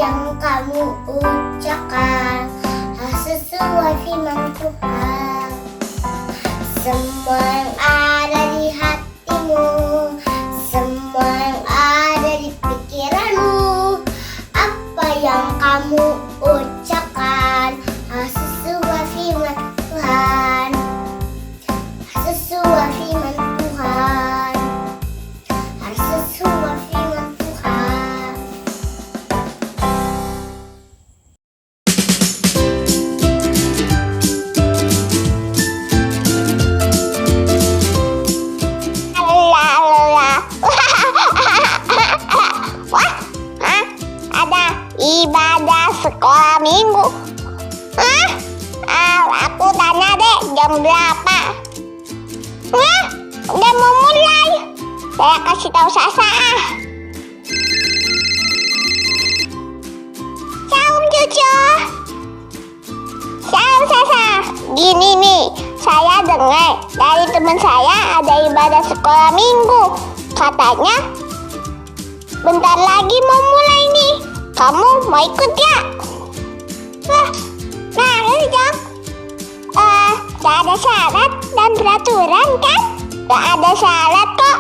yang kamu ucapkan sesuai firman Tuhan. Semua yang ada di hatimu, semua yang ada di pikiranmu, apa yang kamu ucapkan sesuai firman Tuhan. Sesuai firman Tuhan. Harus sesuai firman Tuhan. Wah, ada ibadah sekolah minggu. Aku tanya deh, jam berapa? Udah mau mulai. Saya kasih tahu Sasa. Salam cucu. Salam Sasa. Gini nih, saya dengar dari teman saya ada ibadah sekolah minggu. Katanya bentar lagi mau mulai nih. Kamu mau ikut gak? Nah, ini dong. Gak ada syarat dan peraturan kan? Gak ada syarat kok.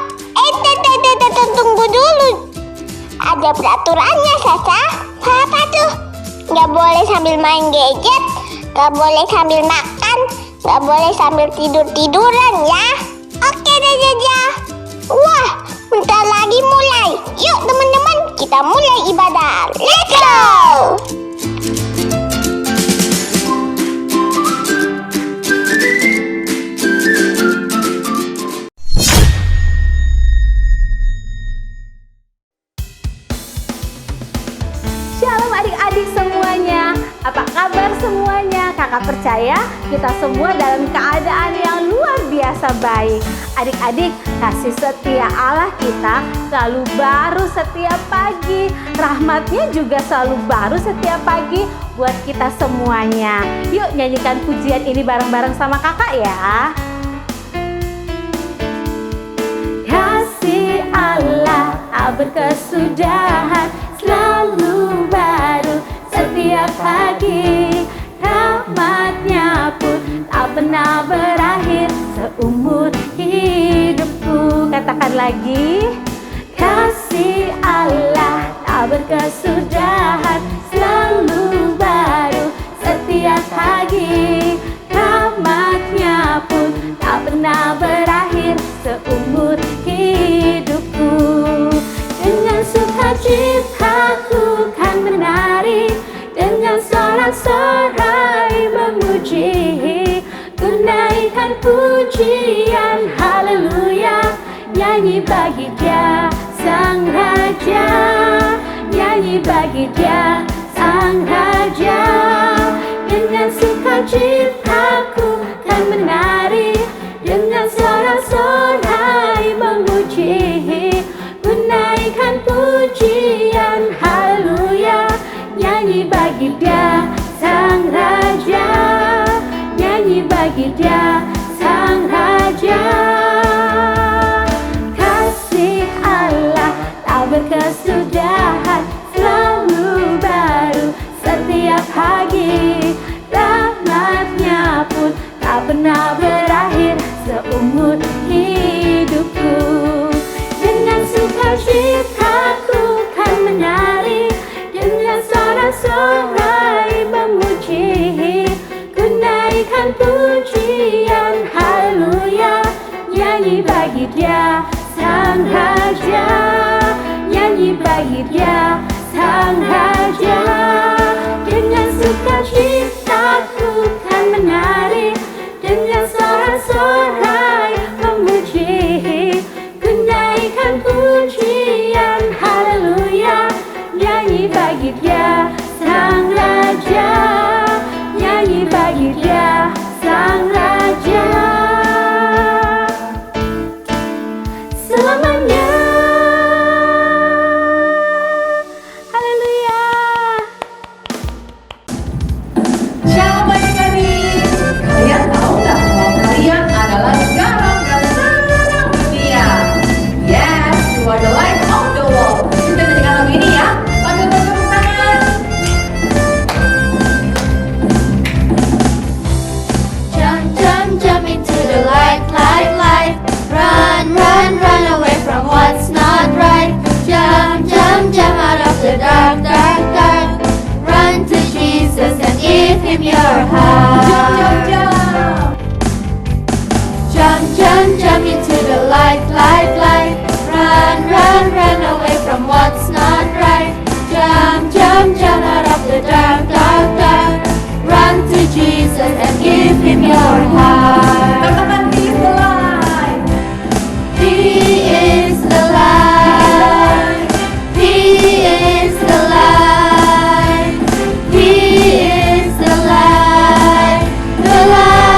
Tunggu dulu. Ada peraturannya, Sasa. Apa tuh? Gak boleh sambil main gadget, gak boleh sambil makan, gak boleh sambil tidur-tiduran ya. Oke deh Jaja. Wah, bentar lagi mulai. Yuk teman-teman, kita mulai ibadah. Let's go! Shalom adik-adik semuanya. Apa kabar semuanya? Kakak percaya kita semua dalam keadaan yang luar biasa baik. Adik-adik, kasih setia Allah kita selalu baru setiap pagi. Rahmatnya juga selalu baru setiap pagi buat kita semuanya. Yuk nyanyikan pujian ini bareng-bareng sama kakak ya. Kasih Allah berkesudahan selalu baru setiap pagi. Rahmatnya pun tak pernah berakhir seumur hidupku. Katakan lagi. Kasih Allah tak berkesudahan selalu baru setiap pagi. Rahmatnya pun tak pernah berakhir seumur hidupku. Dengan sukacitaku kan menari, dengan sorak-sorai memuji, ku naikkan pujian haleluya, nyanyi bagi Dia Sang Raja, nyanyi bagi Dia Sang Raja. Dengan sukacitaku kan menari, dengan sorak-sorai memuji, ku naikkan pujian haleluya, nyanyi bagi Dia Sang Raja, nyanyi bagi Dia Sang Raja. Kasih Allah tak berkesudahan selalu baru setiap pagi. Rahmatnya pun tak pernah berakhir seumur hidupku. Dengan sukacitaku kan menari, dengan sorak-sorai memuji, ku naikkan pujian haleluya, nyanyi bagi Dia Sang Raja, nyanyi bagi Dia Sang Raja. Dengan sukacitaku kan menari, dengan sorak-sorai memuji, ku naikkan pujian haleluya, nyanyi bagi Dia Sang Raja, nyanyi bagi Dia Sang Raja. Selamanya. Haleluya. Shalom adik-adik. Kalian tahu nggak kalau kalian adalah jump into the light, light, light. Run, run, run away from what's not right. Jump, jump, jump out of the dark, dark, dark. Run to Jesus and give Him your heart. Katakan He is the light. He is the light. He is the light. He is the light. The light.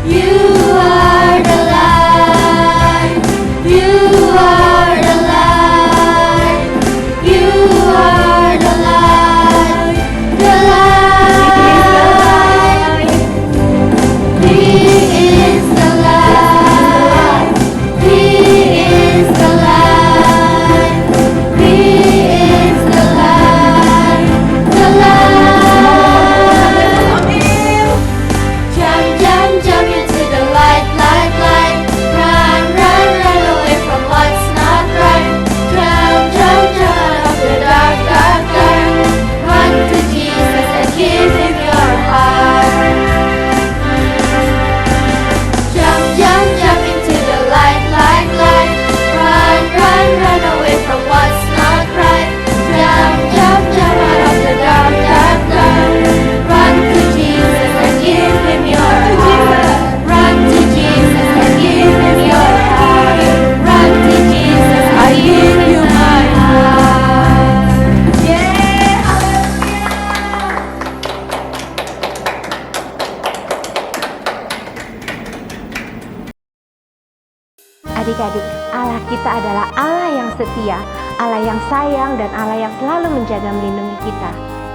You are the light. You are the light. You are the light. The light. He is the light. He is the light. He is the light. The light. Jump, jump, jump into the light, light, light. Run, run, run away from what's not right. Jump, jump, jump out of the dark, dark, dark. Run to Jesus and give Him your heart. Jump, jump, jump into the light, light, light. Run, run, run away from what's not right. Jump, jump, jump out of the dark, dark, dark. Run to Jesus and give Him your heart. Run to Jesus and give Him your heart. Run to Jesus, I give you my heart. Yeah, Adik-adik, Allah kita adalah Allah yang setia, Allah yang sayang, dan Allah yang selalu menjaga melindungi kita.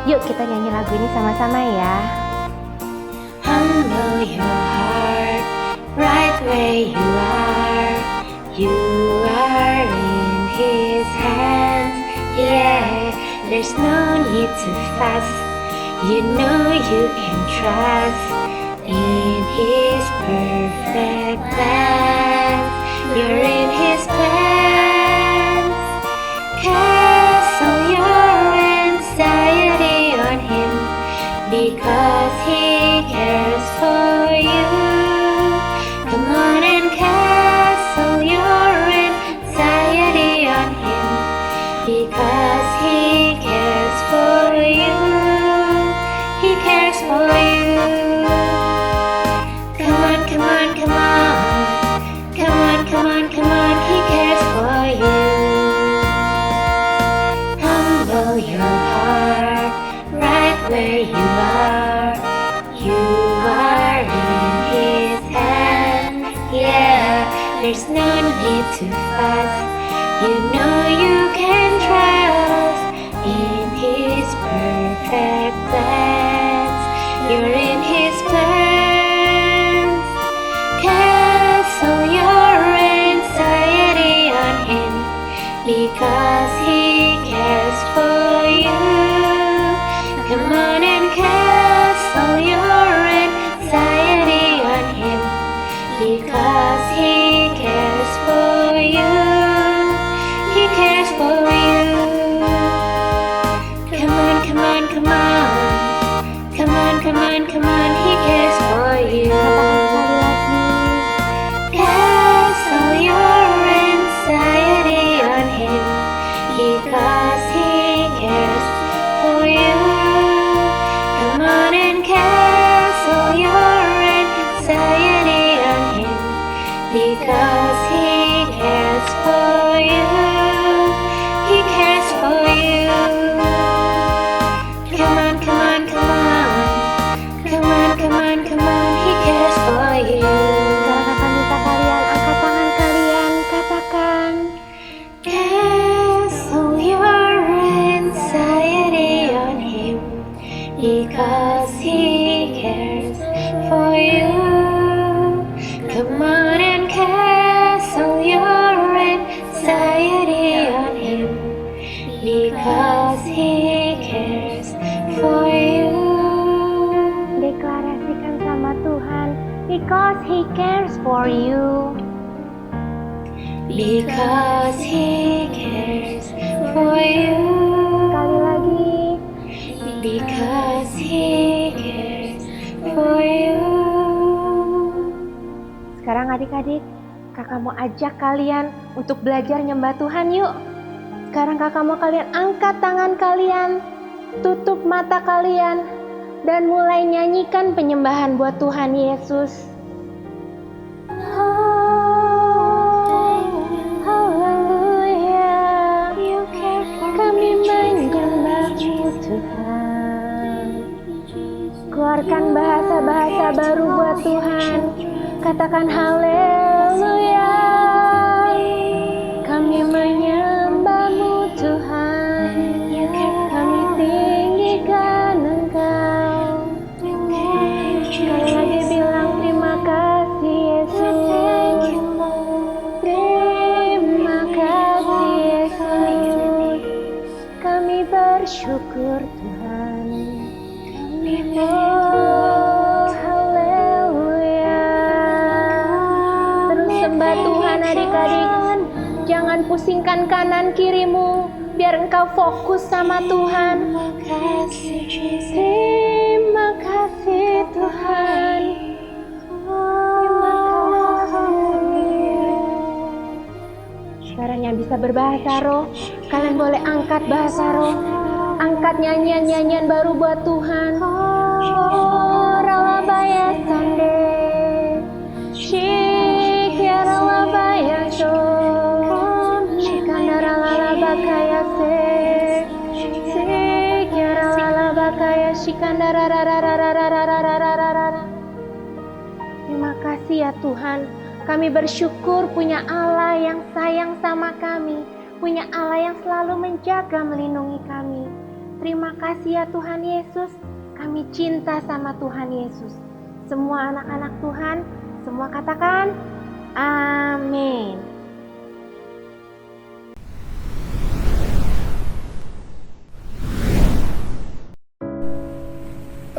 Yuk kita nyanyi lagu ini sama-sama ya. Humble your heart, right where you are. You are in His hands, yeah. There's no need to fuss. You know you can trust in His perfect plans. You're in His plans. Cast all your anxiety on Him, because He cares for you. Come on and cast all your anxiety on Him, because He cares for you. He cares for you. Come on, come on, come on. Come on, come on, come on. He cares for you. Humble your heart, right where you are. You are in His hands, yeah. There's no need to fuss. You know you can trust in His perfect plans. You're in His plans. Cast all your anxiety on Him, because He cares for you. Come on and cast all your anxiety on Him, because He cares for you. He cares for you. Come on, come on, come on. Come on, come on, come on. He cares for you. Cast all your anxiety on Him, because He cares for you. Come on and cast all your anxiety on Him, because He cares for you. He cares for you. Come on, come on, come on. Come on, come on, come on. He cares for you. Katakan minta kalian, angkat tangan kalian, katakan. Cast all your anxiety on Him, because He cares for you. Come on and cast all your anxiety on Him, because He cares for you. Deklarasikan sama Tuhan, because He cares for you. Because He cares for you. Sekali lagi. Because He cares for you. adik-adik, kakak mau ajak kalian untuk belajar nyembah Tuhan yuk. Sekarang kakak mau kalian angkat tangan kalian, tutup mata kalian, dan mulai nyanyikan penyembahan buat Tuhan Yesus. Haleluya, kami menyembah-Mu Tuhan. Keluarkan bahasa-bahasa baru buat Tuhan. Katakan haleluya, kami menyembah-Mu Tuhan. Kami tinggikan Engkau. Sekali lagi bilang terima kasih Yesus. Terima kasih Yesus. Kami bersyukur Tuhan. Oh, haleluya. Terus sembah Tuhan adik-adik. Jangan pusingkan kanan kirimu, biar engkau fokus sama Tuhan. Terima kasih Tuhan. Sekarang yang bisa berbahasa roh, kalian boleh angkat bahasa roh. Angkat nyanyian-nyanyian baru buat Tuhan. Oh, ralabaya sande, shikya ralabaya so, shikanda ralalabakaya se, shikya ralalabakaya shikanda rararararararararararara. Terima kasih ya Tuhan, kami bersyukur punya Allah yang sayang sama kami, punya Allah yang selalu menjaga melindungi kami. Terima kasih ya Tuhan Yesus, kami cinta sama Tuhan Yesus. Semua anak-anak Tuhan, semua katakan amin.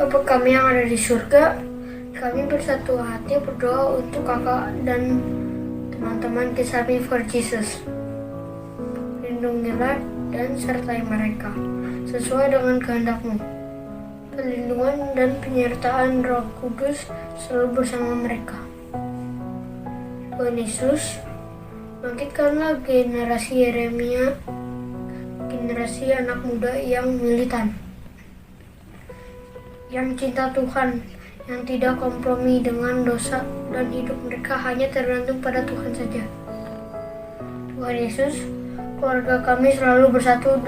Bapa kami yang ada di surga, kami bersatu hati berdoa untuk kakak dan teman-teman Kisarmi for Jesus. Lindungilah dan sertai mereka sesuai dengan kehendak-Mu. Perlindungan dan penyertaan Roh Kudus selalu bersama mereka. Tuhan Yesus, bangkitkanlah generasi Yeremia, generasi anak muda yang militan, yang cinta Tuhan, yang tidak kompromi dengan dosa dan hidup mereka hanya tergantung pada Tuhan saja. Tuhan Yesus, keluarga kami selalu bersatu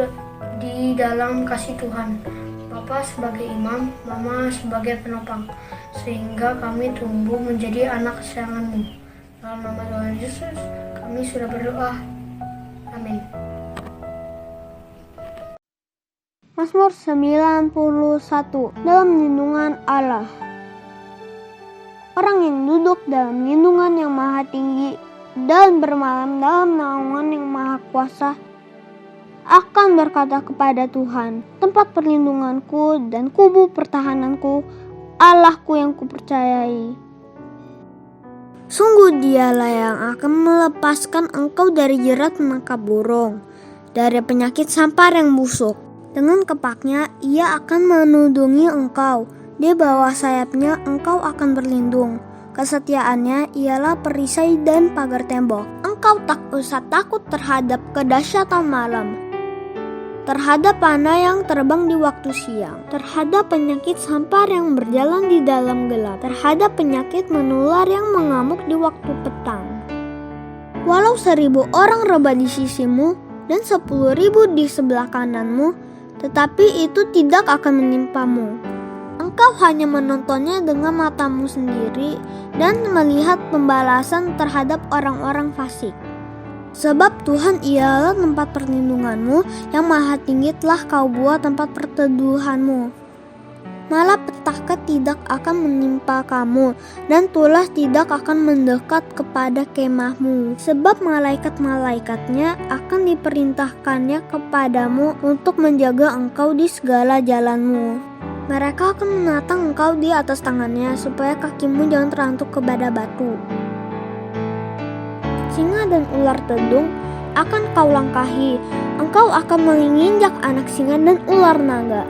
di dalam kasih Tuhan. Papa sebagai imam, Mama sebagai penopang, sehingga kami tumbuh menjadi anak kesayangan-Mu. Dalam nama Tuhan Yesus, kami sudah berdoa. Amin. Mazmur 91. Dalam lindungan Allah. Orang yang duduk dalam lindungan yang maha tinggi dan bermalam dalam naungan yang maha kuasa akan berkata kepada Tuhan, tempat perlindunganku dan kubu pertahananku, Allahku yang kupercayai. Sungguh Dialah yang akan melepaskan engkau dari jerat menangkap burung, dari penyakit sampar yang busuk. Dengan kepaknya Ia akan menudungi engkau, di bawah sayapnya engkau akan berlindung. Kesetiaannya ialah perisai dan pagar tembok. Engkau tak usah takut terhadap kedahsyatan malam, terhadap panah yang terbang di waktu siang, terhadap penyakit sampar yang berjalan di dalam gelap, terhadap penyakit menular yang mengamuk di waktu petang. Walau 1000 orang rebah di sisimu dan 10.000 di sebelah kananmu, tetapi itu tidak akan menimpamu. Engkau hanya menontonnya dengan matamu sendiri dan melihat pembalasan terhadap orang-orang fasik. Sebab Tuhan ialah tempat perlindunganmu, yang maha tinggi telah kau buat tempat perteduhanmu. Malapetaka tidak akan menimpa kamu, dan tulah tidak akan mendekat kepada kemahmu. Sebab malaikat-malaikatnya akan diperintahkannya kepadamu untuk menjaga engkau di segala jalanmu. Mereka akan menatang engkau di atas tangannya, supaya kakimu jangan terantuk kepada batu. Singa dan ular tedung akan kau langkahi, engkau akan menginjak anak singa dan ular naga.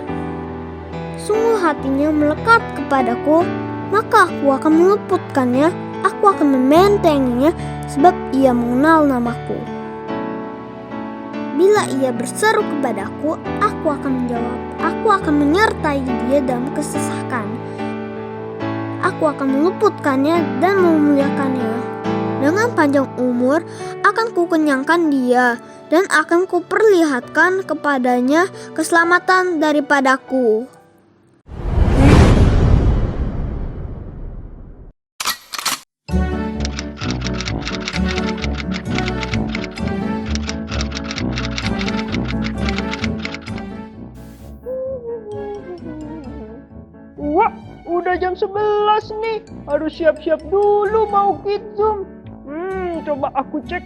Sungguh hatinya melekat kepadaku, maka aku akan meluputkannya, aku akan membentenginya sebab ia mengenal namaku. Bila ia berseru kepadaku, aku akan menjawab. Aku akan menyertai dia dalam kesesakan. Aku akan meluputkannya dan memuliakannya. Dengan panjang umur akan kukenyangkan dia dan akan kuperlihatkan kepadanya keselamatan daripadaku. Wah, udah jam 11 nih. Harus siap-siap dulu mau Kidzum. Coba aku cek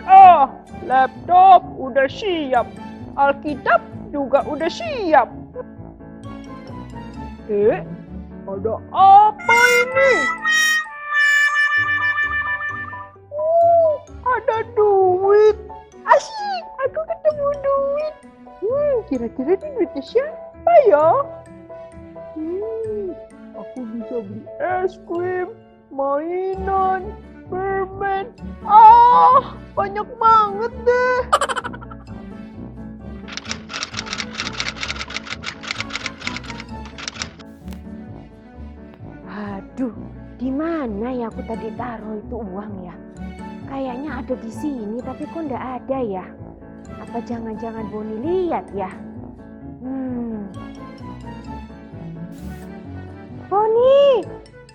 Laptop udah siap. Alkitab juga udah siap. Ada apa ini? Ada duit. Asyik, aku ketemu duit. Kira-kira ini duitnya siapa ya? Aku bisa beli es krim, mainan, permen. Banyak banget deh. Aduh, di mana ya aku tadi taruh itu uang ya? Kayaknya ada di sini, tapi kok nggak ada ya? Apa jangan-jangan Boni lihat ya?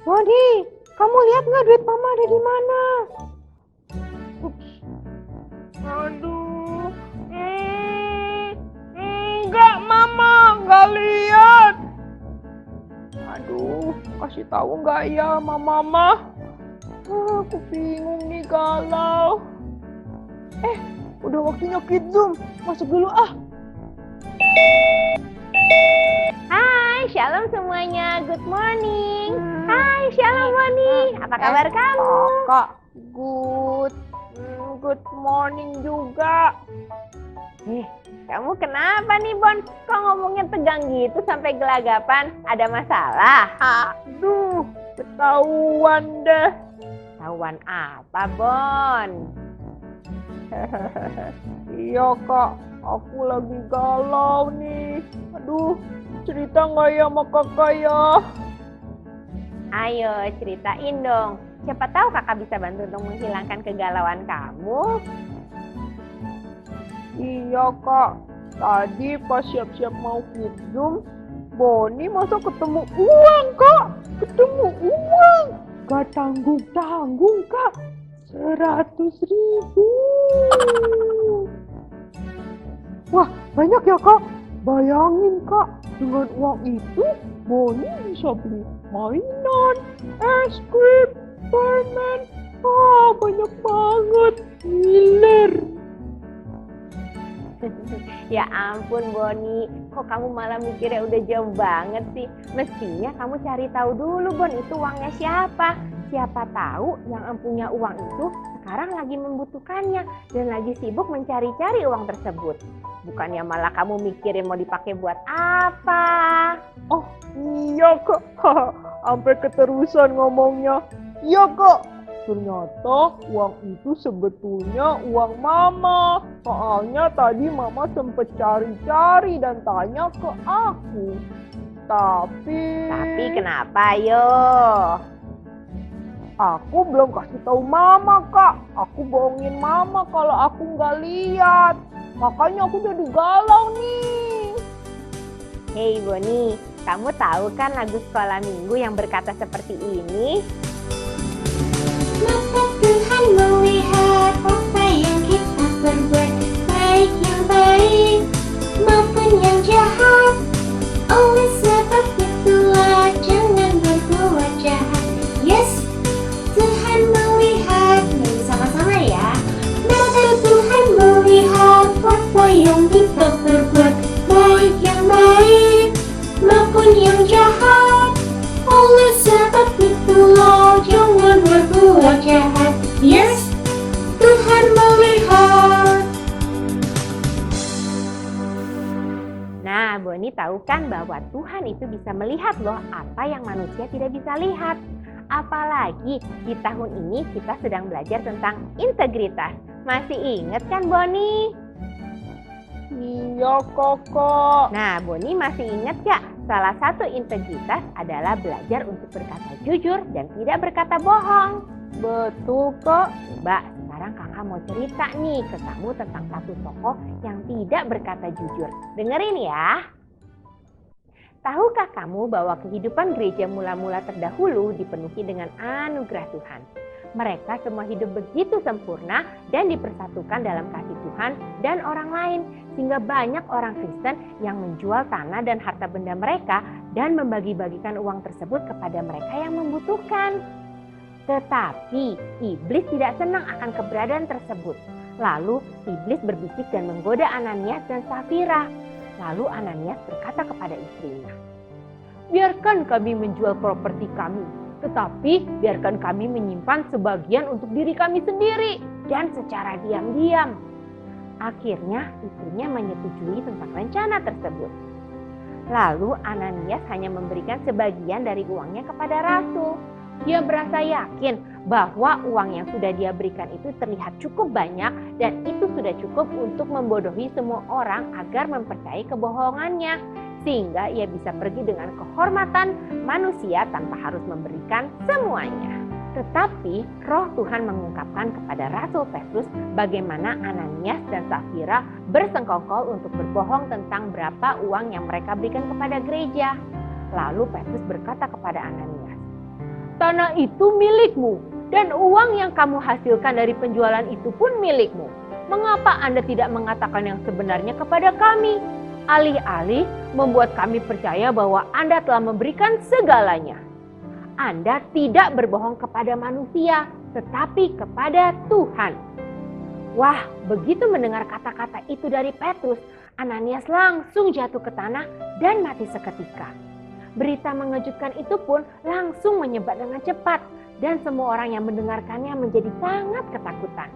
Boni, kamu lihat nggak duit mama ada di mana? Aduh, enggak mama, enggak lihat. Aduh, kasih tahu enggak ya mama? Aku bingung nih galau. Udah waktunya Kidzum, masuk dulu Hai, shalom semuanya, good morning. Hai, shalom Boni, apa kabar kamu? Kakak, good morning juga. Kamu kenapa nih Bon? Kok ngomongnya tegang gitu sampai gelagapan? Ada masalah? Aduh, ketahuan deh. Ketahuan apa Bon? Iya kak, aku lagi galau nih. Aduh, cerita nggak ya sama kakak ya? Ayo ceritain dong. Siapa tahu kakak bisa bantu untuk menghilangkan kegalauan kamu. Iya kak, tadi pas siap-siap mau Kidzum, Boni masa ketemu uang kak? Ketemu uang, gak tanggung-tanggung kak, 100.000. Wah banyak ya kak, bayangin kak, dengan uang itu Boni bisa beli mainan, es krim, permen, banyak banget, giler. Ya ampun Boni, kok kamu malah mikirnya udah jauh banget sih? Mestinya kamu cari tahu dulu Bon, itu uangnya siapa? Siapa tahu yang punya uang itu sekarang lagi membutuhkannya dan lagi sibuk mencari-cari uang tersebut. Bukannya malah kamu mikirin mau dipakai buat apa? Oh iya kak, sampai keterusan ngomongnya. Iya kak, ternyata uang itu sebetulnya uang mama. Soalnya tadi mama sempet cari-cari dan tanya ke aku. Tapi kenapa yo? Aku belum kasih tahu mama kak. Aku bohongin mama kalau aku nggak lihat. Makanya aku jadi galau nih. Hei Boni, kamu tahu kan lagu sekolah minggu yang berkata seperti ini? Mata Tuhan melihat apa yang kita perbuat, baik yang baik maupun yang jahat. Oleh sebab itulah jangan berbuat jahat. Yes, Tuhan melihat. Nih sama-sama ya. Mata Tuhan melihat apa yang kita perbuat, baik yang baik maupun yang jahat. Oleh sebab itulah jangan berbuat jahat. Yes, Tuhan melihat. Nah, Boni tahu kan bahwa Tuhan itu bisa melihat loh apa yang manusia tidak bisa lihat. Apalagi di tahun ini kita sedang belajar tentang integritas. Masih ingat kan Boni? Iya kakak. Nah, Boni masih ingat gak? Salah satu integritas adalah belajar untuk berkata jujur dan tidak berkata bohong. Betul kak. Coba sekarang kakak mau cerita nih ke kamu tentang satu tokoh yang tidak berkata jujur. Dengerin ya. Tahukah kamu bahwa kehidupan gereja mula-mula terdahulu dipenuhi dengan anugerah Tuhan? Mereka semua hidup begitu sempurna dan dipersatukan dalam kasih Tuhan dan orang lain. Sehingga banyak orang Kristen yang menjual tanah dan harta benda mereka dan membagi-bagikan uang tersebut kepada mereka yang membutuhkan. Tetapi iblis tidak senang akan keberadaan tersebut. Lalu iblis berbisik dan menggoda Ananias dan Safira. Lalu Ananias berkata kepada istrinya, "Biarkan kami menjual properti kami, tetapi biarkan kami menyimpan sebagian untuk diri kami sendiri dan secara diam-diam." Akhirnya istrinya menyetujui tentang rencana tersebut. Lalu Ananias hanya memberikan sebagian dari uangnya kepada rasul. Dia berasa yakin bahwa uang yang sudah dia berikan itu terlihat cukup banyak dan itu sudah cukup untuk membodohi semua orang agar mempercayai kebohongannya. Sehingga ia bisa pergi dengan kehormatan manusia tanpa harus memberikan semuanya. Tetapi Roh Tuhan mengungkapkan kepada Rasul Petrus bagaimana Ananias dan Safira bersengkongkol untuk berbohong tentang berapa uang yang mereka berikan kepada gereja. Lalu Petrus berkata kepada Ananias, "Tanah itu milikmu dan uang yang kamu hasilkan dari penjualan itu pun milikmu. Mengapa Anda tidak mengatakan yang sebenarnya kepada kami? Alih-alih membuat kami percaya bahwa Anda telah memberikan segalanya. Anda tidak berbohong kepada manusia, tetapi kepada Tuhan." Wah, begitu mendengar kata-kata itu dari Petrus, Ananias langsung jatuh ke tanah dan mati seketika. Berita mengejutkan itu pun langsung menyebar dengan cepat dan semua orang yang mendengarkannya menjadi sangat ketakutan.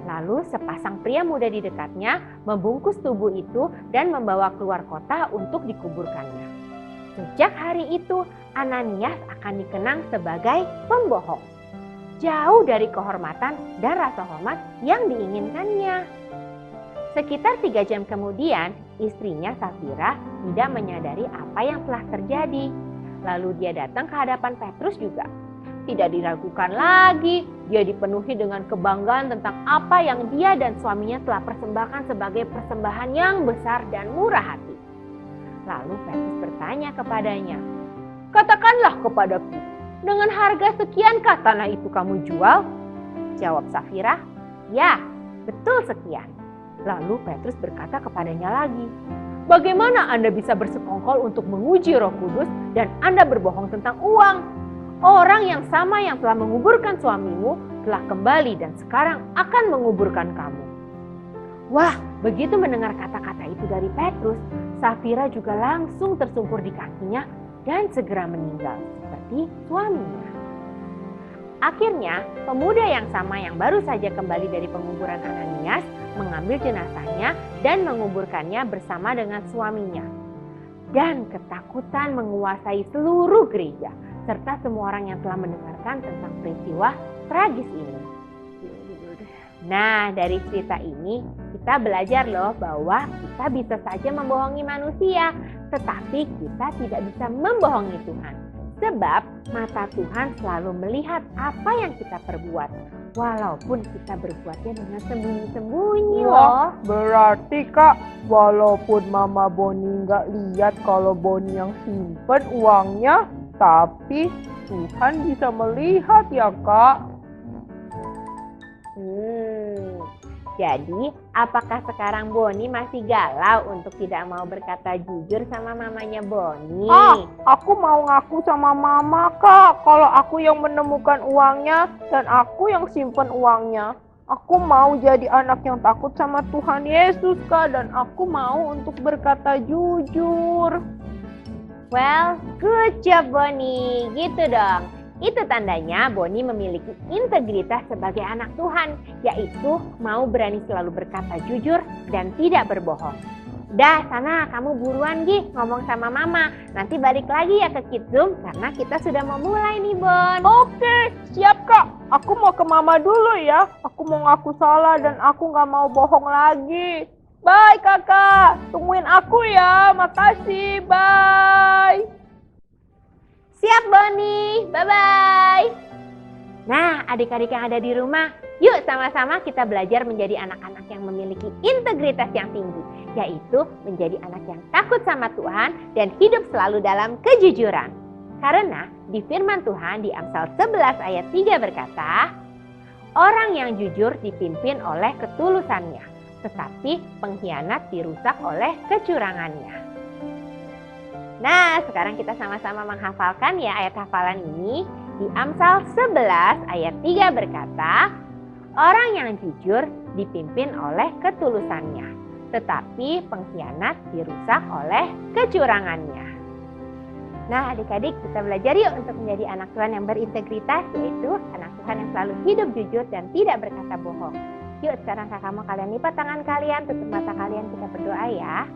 Lalu sepasang pria muda di dekatnya membungkus tubuh itu dan membawa keluar kota untuk dikuburkannya. Sejak hari itu Ananias akan dikenang sebagai pembohong, jauh dari kehormatan dan rasa hormat yang diinginkannya. Sekitar 3 jam kemudian, istrinya Safira tidak menyadari apa yang telah terjadi. Lalu dia datang ke hadapan Petrus juga. Tidak diragukan lagi, dia dipenuhi dengan kebanggaan tentang apa yang dia dan suaminya telah persembahkan sebagai persembahan yang besar dan murah hati. Lalu Petrus bertanya kepadanya, "Katakanlah kepadaku, dengan harga sekiankah tanah itu kamu jual?" Jawab Safira, "Ya, betul sekian." Lalu Petrus berkata kepadanya lagi, "Bagaimana Anda bisa bersekongkol untuk menguji Roh Kudus dan Anda berbohong tentang uang? Orang yang sama yang telah menguburkan suamimu telah kembali dan sekarang akan menguburkan kamu." Wah, begitu mendengar kata-kata itu dari Petrus, Safira juga langsung tersungkur di kakinya dan segera meninggal seperti suaminya. Akhirnya, pemuda yang sama yang baru saja kembali dari penguburan Ananias mengambil jenazahnya dan menguburkannya bersama dengan suaminya. Dan ketakutan menguasai seluruh gereja serta semua orang yang telah mendengarkan tentang peristiwa tragis ini. Nah, dari cerita ini kita belajar loh bahwa kita bisa saja membohongi manusia, tetapi kita tidak bisa membohongi Tuhan. Sebab mata Tuhan selalu melihat apa yang kita perbuat, walaupun kita berbuatnya dengan sembunyi-sembunyi loh. Wah, berarti kak, walaupun Mama Boni nggak lihat kalau Boni yang simpen uangnya, tapi Tuhan bisa melihat ya kak. Jadi apakah sekarang Boni masih galau untuk tidak mau berkata jujur sama mamanya Boni? Aku mau ngaku sama mama kak, kalau aku yang menemukan uangnya dan aku yang simpen uangnya. Aku mau jadi anak yang takut sama Tuhan Yesus kak, dan aku mau untuk berkata jujur. Well, good job Boni, gitu dong. Itu tandanya Boni memiliki integritas sebagai anak Tuhan, yaitu mau berani selalu berkata jujur dan tidak berbohong. Dah, sana kamu buruan Gi ngomong sama mama. Nanti balik lagi ya ke Kids Zoom karena kita sudah mau mulai nih Bon. Oke, siap Kak. Aku mau ke mama dulu ya. Aku mau ngaku salah dan aku nggak mau bohong lagi. Bye Kakak, tungguin aku ya. Makasih, bye. Siap Boni, bye-bye. Nah, adik-adik yang ada di rumah, yuk sama-sama kita belajar menjadi anak-anak yang memiliki integritas yang tinggi, yaitu menjadi anak yang takut sama Tuhan dan hidup selalu dalam kejujuran. Karena di firman Tuhan di Amsal 11 ayat 3 berkata, orang yang jujur dipimpin oleh ketulusannya, tetapi pengkhianat dirusak oleh kecurangannya. Nah, sekarang kita sama-sama menghafalkan ya ayat hafalan ini. Di Amsal 11 ayat 3 berkata, orang yang jujur dipimpin oleh ketulusannya, tetapi pengkhianat dirusak oleh kecurangannya. Nah, adik-adik kita belajar yuk untuk menjadi anak Tuhan yang berintegritas, yaitu anak Tuhan yang selalu hidup jujur dan tidak berkata bohong. Yuk sekarang kakak mau kalian lipat tangan kalian, tutup mata kalian, kita berdoa ya.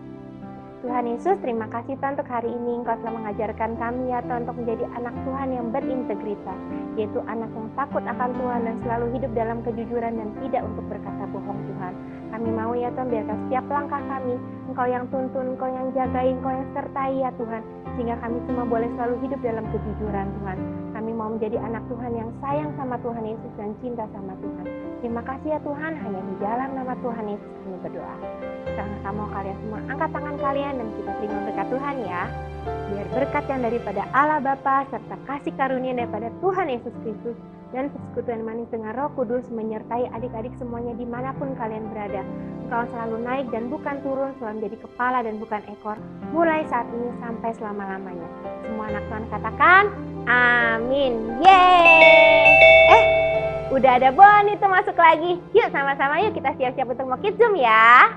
Tuhan Yesus, terima kasih Tuhan untuk hari ini Engkau telah mengajarkan kami ya Tuhan untuk menjadi anak Tuhan yang berintegritas, yaitu anak yang takut akan Tuhan dan selalu hidup dalam kejujuran dan tidak untuk berkata bohong Tuhan. Kami mau ya Tuhan biarkan setiap langkah kami Engkau yang tuntun, Engkau yang jagai, Engkau yang sertai ya Tuhan, sehingga kami semua boleh selalu hidup dalam kejujuran Tuhan. Kami mau menjadi anak Tuhan yang sayang sama Tuhan Yesus dan cinta sama Tuhan. Terima kasih ya Tuhan, hanya di dalam nama Tuhan Yesus kami berdoa. Sekarang kamu kalian semua angkat tangan kalian dan kita terima berkat Tuhan ya. Biar berkat yang daripada Allah Bapa serta kasih karunia daripada Tuhan Yesus Kristus dan persekutuan manis dengan Roh Kudus menyertai adik-adik semuanya dimanapun kalian berada. Engkau selalu naik dan bukan turun, selalu menjadi kepala dan bukan ekor, mulai saat ini sampai selama-lamanya. Semua anak Tuhan katakan, amin. Yeay! Udah ada Boni tuh masuk lagi. Yuk sama-sama yuk kita siap-siap untuk mau Kids Zoom ya.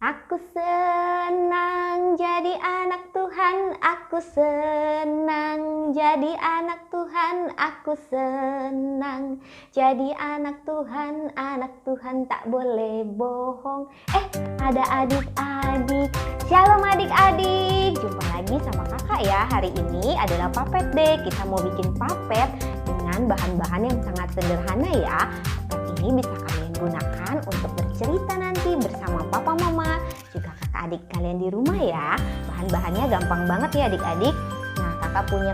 Aku senang jadi anak Tuhan, aku senang jadi anak Tuhan, aku senang jadi anak Tuhan tak boleh bohong. Ada adik-adik, shalom adik-adik, jumpa lagi sama kakak ya. Hari ini adalah Puppet Day, kita mau bikin puppet dengan bahan-bahan yang sangat sederhana ya. Puppet ini bisa kalian gunakan untuk bercerita nanti bersama papa mama, juga kakak adik kalian di rumah ya. Bahan-bahannya gampang banget ya adik-adik. Nah, kakak punya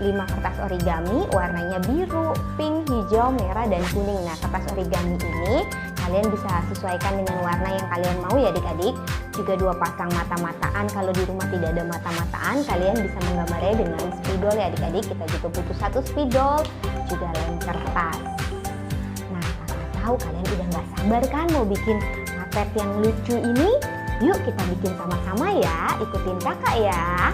5 kertas origami, warnanya biru, pink, hijau, merah, dan kuning. Nah, kertas origami ini kalian bisa sesuaikan dengan warna yang kalian mau ya adik-adik. Juga 2 pasang mata-mataan, kalau di rumah tidak ada mata-mataan, kalian bisa menggambarnya dengan spidol ya adik-adik. Kita juga butuh 1 spidol, juga lem kertas. Nah, kakak tahu kalian udah gak sabar kan mau bikin puppet yang lucu ini? Yuk kita bikin sama-sama ya, ikutin kakak ya.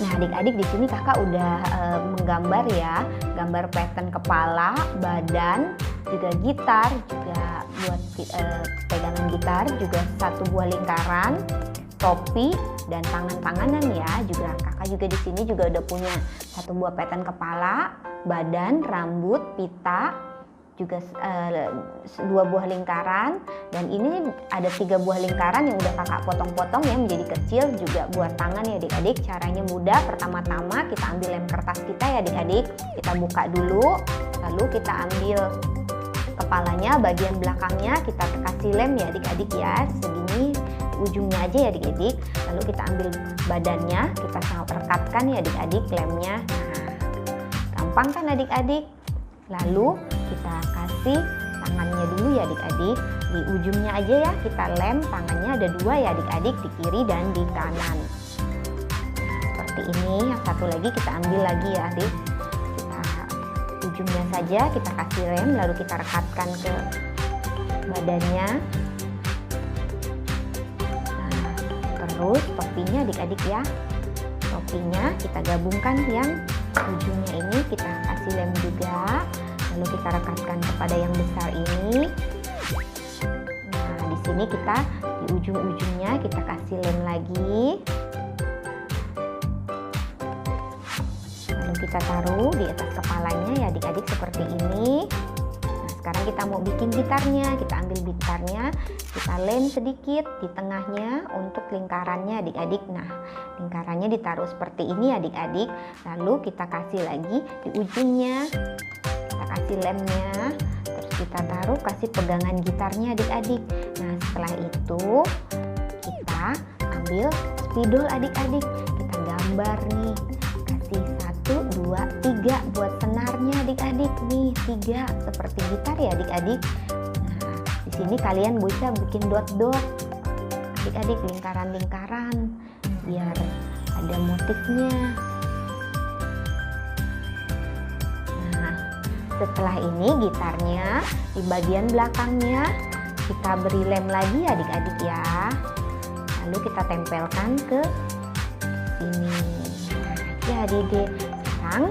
Nah adik-adik, di sini kakak udah menggambar ya, gambar pattern kepala, badan, juga gitar, juga buat pegangan gitar, juga 1 buah lingkaran, topi, dan tangan-tanganan ya. Juga kakak juga di sini juga udah punya 1 buah pattern kepala, badan, rambut, pita, juga 2 buah lingkaran, dan ini ada 3 buah lingkaran yang udah kakak potong-potong ya menjadi kecil, juga buat tangan ya adik-adik. Caranya mudah, pertama-tama kita ambil lem kertas kita ya adik-adik, kita buka dulu, lalu kita ambil kepalanya, bagian belakangnya kita kasih lem ya adik-adik ya, segini ujungnya aja ya adik-adik. Lalu kita ambil badannya, kita rekatkan ya adik-adik lemnya. Nah, gampang kan adik-adik? Lalu kita kasih tangannya dulu ya adik-adik, di ujungnya aja ya kita lem, tangannya ada 2 ya adik-adik, di kiri dan di kanan. Seperti ini. Yang satu lagi kita ambil lagi ya adik, kita ujungnya saja kita kasih lem, lalu kita rekatkan ke badannya. Nah, terus topinya adik-adik ya, topinya kita gabungkan yang ujungnya ini, kita kasih lem juga, lalu kita rekatkan kepada yang besar ini. Nah, di sini kita di ujung-ujungnya kita kasih lem lagi. kita taruh di atas kepalanya ya adik-adik seperti ini. Nah, sekarang kita mau bikin gitarnya. Kita ambil gitarnya, kita lem sedikit di tengahnya untuk lingkarannya adik-adik. Nah, lingkarannya ditaruh seperti ini adik-adik. Lalu kita kasih lagi di ujungnya, kita kasih lemnya. Terus kita taruh, kasih pegangan gitarnya adik-adik. Nah, setelah itu kita ambil spidol adik-adik. Kita gambar nih, kasih 1, 2, 3 buat senarnya adik-adik. Nih 3 seperti gitar ya adik-adik. Nah, di sini kalian bisa bikin dot-dot adik-adik, lingkaran-lingkaran biar ada motifnya. Nah, setelah ini gitarnya di bagian belakangnya kita beri lem lagi adik-adik ya. Lalu kita tempelkan ke sini. Nah, jadi deh. Sekarang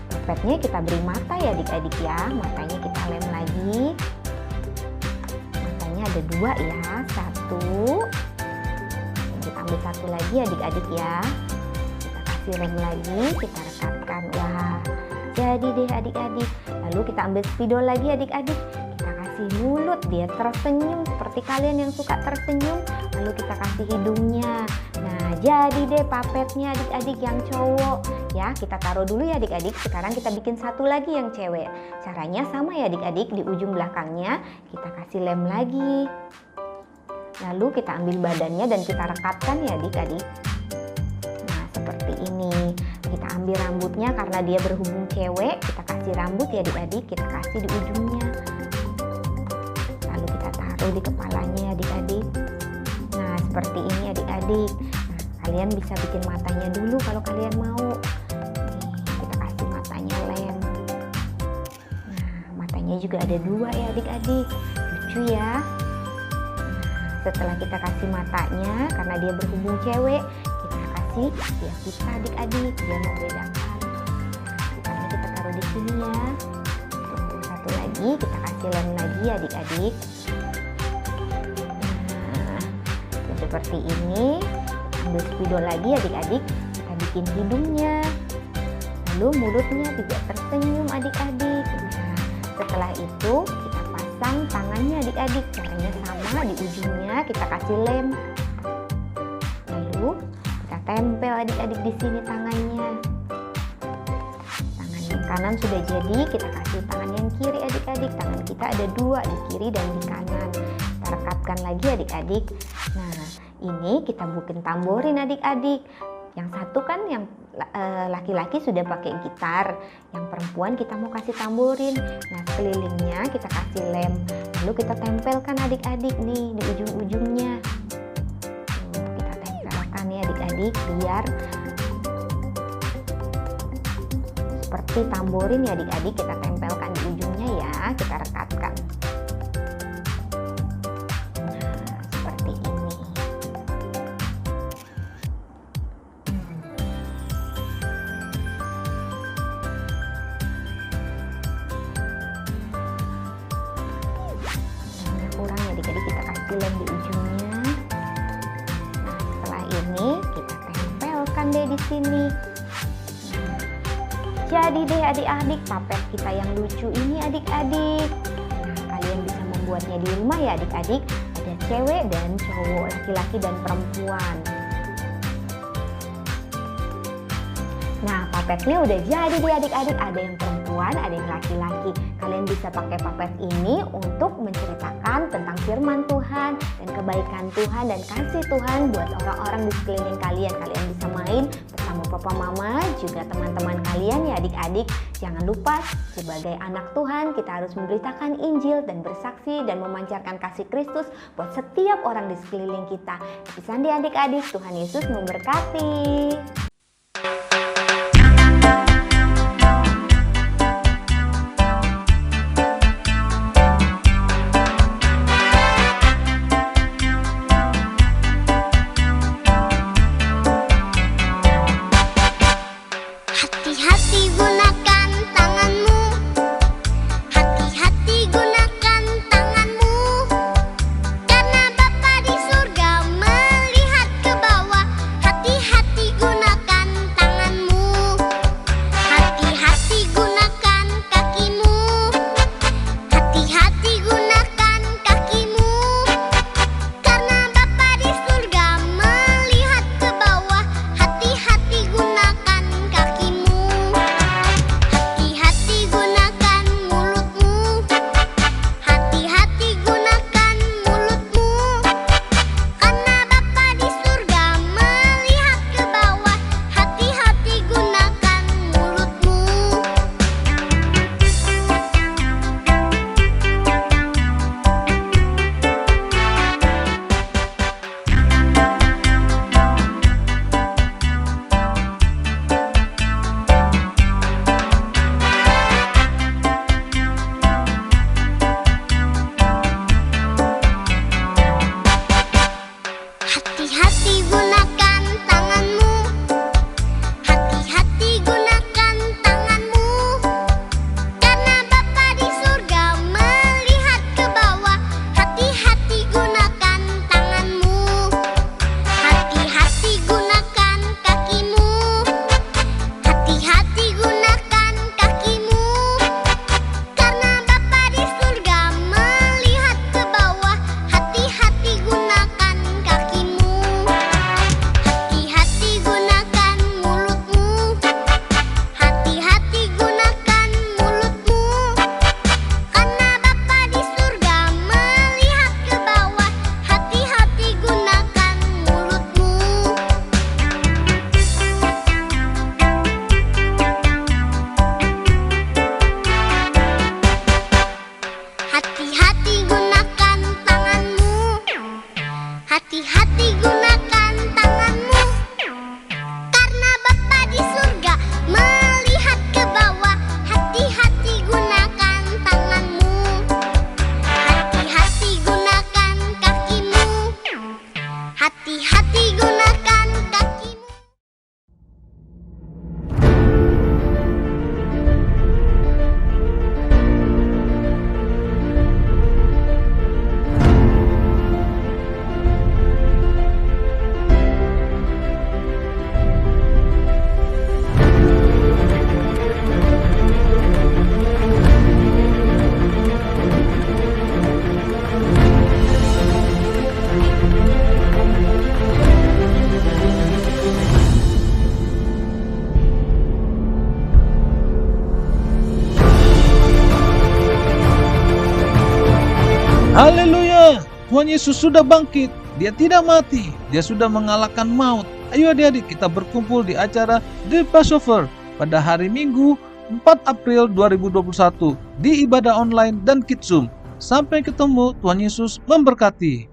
puppetnya kita beri mata ya adik-adik ya. Matanya kita lem lagi. Matanya ada 2 ya. 1. Kita ambil 1 lagi adik-adik ya. Kita kasih lem lagi, kita rekatkan. Wah, jadi deh adik-adik. Lalu kita ambil spidol lagi adik-adik. Kita kasih mulut, dia tersenyum seperti kalian yang suka tersenyum. Lalu kita kasih hidungnya. Nah, jadi deh puppetnya adik-adik yang cowok ya. Kita taruh dulu ya adik-adik. Sekarang kita bikin satu lagi yang cewek. Caranya sama ya adik-adik. Di ujung belakangnya kita kasih lem lagi. Lalu kita ambil badannya dan kita rekatkan ya adik-adik. Nah, seperti ini. Kita ambil rambutnya karena dia berhubung cewek. Kita kasih rambut ya adik-adik. Kita kasih di ujungnya. Lalu kita taruh di kepalanya adik-adik. Nah, seperti ini adik-adik. Nah, kalian bisa bikin matanya dulu kalau kalian mau. Nih, kita kasih matanya lem. Nah, matanya juga ada 2 ya adik-adik. Lucu ya. Nah, setelah kita kasih matanya, karena dia berhubung cewek, kita kasih ya kita adik-adik biar membedakan. Nah, kita taruh di sini ya. Tunggu satu lagi, kita kasih lem lagi adik-adik. Seperti ini. Ambil spidol lagi adik-adik, kita bikin hidungnya, lalu mulutnya juga tersenyum adik-adik. Nah, setelah itu kita pasang tangannya adik-adik. Caranya sama, di ujungnya kita kasih lem, lalu kita tempel adik-adik di sini tangannya. Tangan yang kanan sudah jadi, kita kasih tangan yang kiri adik-adik. Tangan kita ada 2 di kiri dan di kanan. Kita rekatkan lagi adik-adik. Nah, ini kita bikin tamborin adik-adik. Yang satu kan yang laki-laki sudah pakai gitar, yang perempuan kita mau kasih tamborin. Nah, sekelilingnya kita kasih lem, lalu kita tempelkan adik-adik nih di ujung-ujungnya. Kita tempelkan ya adik-adik biar seperti tamborin ya adik-adik. Kita tempelkan di ujungnya ya, kita rekatkan. Adik-adik kita kasih lem di ujungnya. Nah, setelah ini kita tempelkan deh di sini. Jadi deh adik-adik puppet kita yang lucu ini adik-adik. Nah, kalian bisa membuatnya di rumah ya adik-adik. Ada cewek dan cowok, laki-laki dan perempuan. Nah, puppetnya udah jadi deh adik-adik. Ada yang perempuan, ada yang laki-laki. Kalian bisa pakai puppet ini untuk menceritakan tentang firman Tuhan dan kebaikan Tuhan dan kasih Tuhan buat orang-orang di sekeliling kalian. Kalian bisa main bersama papa mama, juga teman-teman kalian ya adik-adik. Jangan lupa sebagai anak Tuhan kita harus memberitakan Injil dan bersaksi dan memancarkan kasih Kristus buat setiap orang di sekeliling kita. Happy Sunday adik-adik, Tuhan Yesus memberkati. Hati-hati gunakan tanganmu. Hati-hati gunakan tanganmu. Karena Bapa di surga melihat ke bawah. Hati-hati gunakan Haleluya! Tuhan Yesus sudah bangkit. Dia tidak mati. Dia sudah mengalahkan maut. Ayo adik-adik, kita berkumpul di acara The Passover pada hari Minggu 4 April 2021 di ibadah online dan Kids Zoom. Sampai ketemu, Tuhan Yesus memberkati.